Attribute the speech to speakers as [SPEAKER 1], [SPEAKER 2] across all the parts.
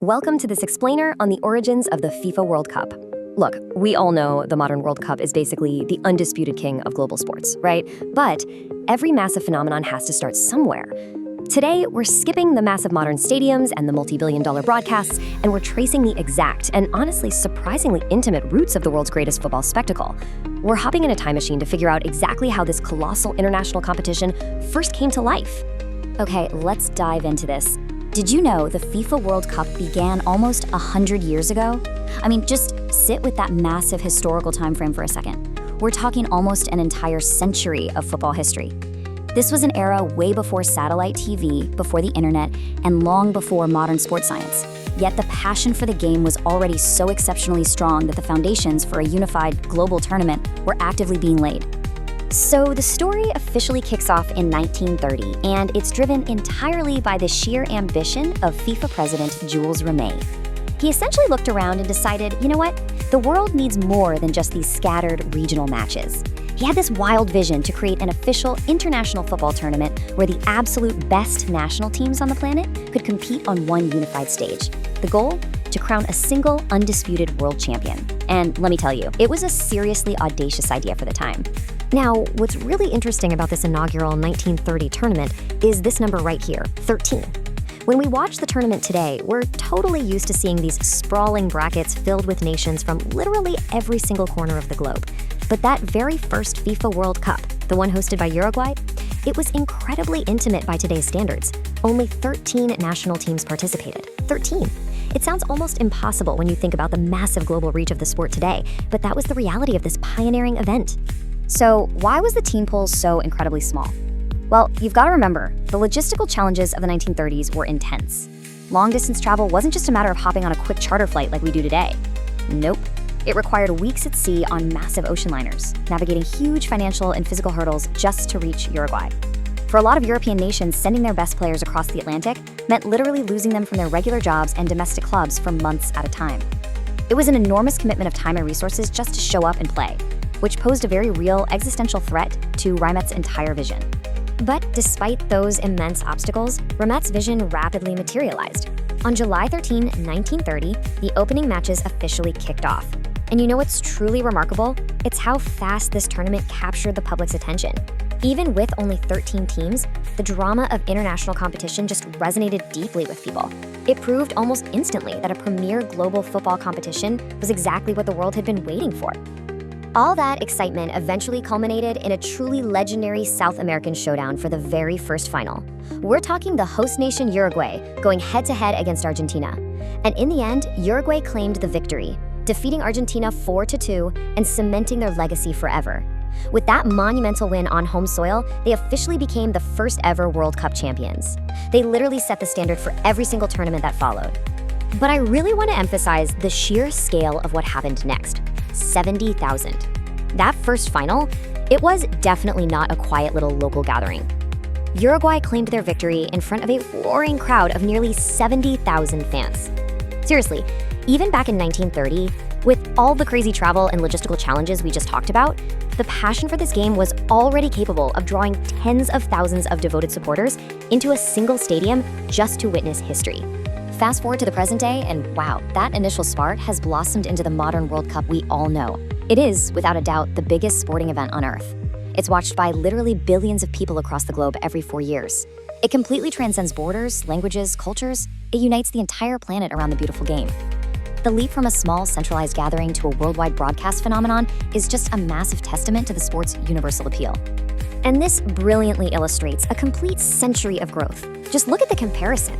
[SPEAKER 1] Welcome to this explainer on the origins of the FIFA World Cup. Look, we all know the modern World Cup is basically the undisputed king of global sports, right? But every massive phenomenon has to start somewhere. Today, we're skipping the massive modern stadiums and the multi-billion-dollar broadcasts, and we're tracing the exact and honestly surprisingly intimate roots of the world's greatest football spectacle. We're hopping in a time machine to figure out exactly how this colossal international competition first came to life.
[SPEAKER 2] Okay, let's dive into this. Did you know the FIFA World Cup began almost 100 years ago? I mean, just sit with that massive historical time frame for a second. We're talking almost an entire century of football history. This was an era way before satellite TV, before the internet, and long before modern sports science. Yet the passion for the game was already so exceptionally strong that the foundations for a unified global tournament were actively being laid.
[SPEAKER 1] So the story officially kicks off in 1930, and it's driven entirely by the sheer ambition of FIFA president Jules Rimet. He essentially looked around and decided, you know what? The world needs more than just these scattered regional matches. He had this wild vision to create an official international football tournament where the absolute best national teams on the planet could compete on one unified stage. The goal? To crown a single, undisputed world champion. And let me tell you, it was a seriously audacious idea for the time. Now, what's really interesting about this inaugural 1930 tournament is this number right here, 13. When we watch the tournament today, we're totally used to seeing these sprawling brackets filled with nations from literally every single corner of the globe. But that very first FIFA World Cup, the one hosted by Uruguay, it was incredibly intimate by today's standards. Only 13 national teams participated. 13. It sounds almost impossible when you think about the massive global reach of the sport today, but that was the reality of this pioneering event.
[SPEAKER 2] So why was the team pool so incredibly small? Well, you've got to remember, the logistical challenges of the 1930s were intense. Long-distance travel wasn't just a matter of hopping on a quick charter flight like we do today. Nope. It required weeks at sea on massive ocean liners, navigating huge financial and physical hurdles just to reach Uruguay. For a lot of European nations, sending their best players across the Atlantic meant literally losing them from their regular jobs and domestic clubs for months at a time. It was an enormous commitment of time and resources just to show up and play, which posed a very real existential threat to Rimet's entire vision.
[SPEAKER 1] But despite those immense obstacles, Rimet's vision rapidly materialized. On July 13, 1930, the opening matches officially kicked off. And you know what's truly remarkable? It's how fast this tournament captured the public's attention. Even with only 13 teams, the drama of international competition just resonated deeply with people. It proved almost instantly that a premier global football competition was exactly what the world had been waiting for. All that excitement eventually culminated in a truly legendary South American showdown for the very first final. We're talking the host nation Uruguay going head-to-head against Argentina. And in the end, Uruguay claimed the victory, defeating Argentina 4-2 and cementing their legacy forever. With that monumental win on home soil, they officially became the first ever World Cup champions. They literally set the standard for every single tournament that followed. But I really want to emphasize the sheer scale of what happened next. 70,000. That first final, it was definitely not a quiet little local gathering. Uruguay claimed their victory in front of a roaring crowd of nearly 70,000 fans. Seriously, even back in 1930, with all the crazy travel and logistical challenges we just talked about, the passion for this game was already capable of drawing tens of thousands of devoted supporters into a single stadium just to witness history. Fast forward to the present day, and wow, that initial spark has blossomed into the modern World Cup we all know. It is, without a doubt, the biggest sporting event on Earth. It's watched by literally billions of people across the globe every 4 years. It completely transcends borders, languages, cultures. It unites the entire planet around the beautiful game. The leap from a small, centralized gathering to a worldwide broadcast phenomenon is just a massive testament to the sport's universal appeal. And this brilliantly illustrates a complete century of growth. Just look at the comparison.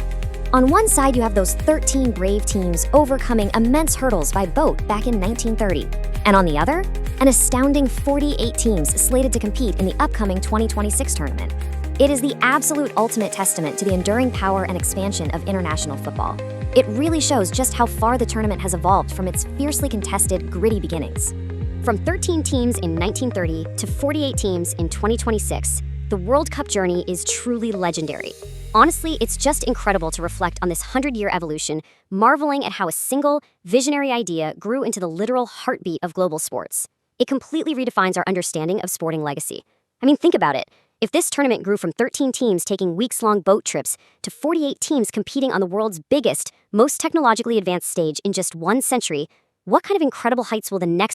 [SPEAKER 1] On one side, you have those 13 brave teams overcoming immense hurdles by boat back in 1930. And on the other, an astounding 48 teams slated to compete in the upcoming 2026 tournament. It is the absolute ultimate testament to the enduring power and expansion of international football. It really shows just how far the tournament has evolved from its fiercely contested, gritty beginnings. From 13 teams in 1930 to 48 teams in 2026, the World Cup journey is truly legendary. Honestly, it's just incredible to reflect on this 100-year evolution, marveling at how a single, visionary idea grew into the literal heartbeat of global sports. It completely redefines our understanding of sporting legacy. I mean, think about it. If this tournament grew from 13 teams taking weeks-long boat trips to 48 teams competing on the world's biggest,
[SPEAKER 2] most technologically advanced stage in just 1 century, what kind of incredible heights will the next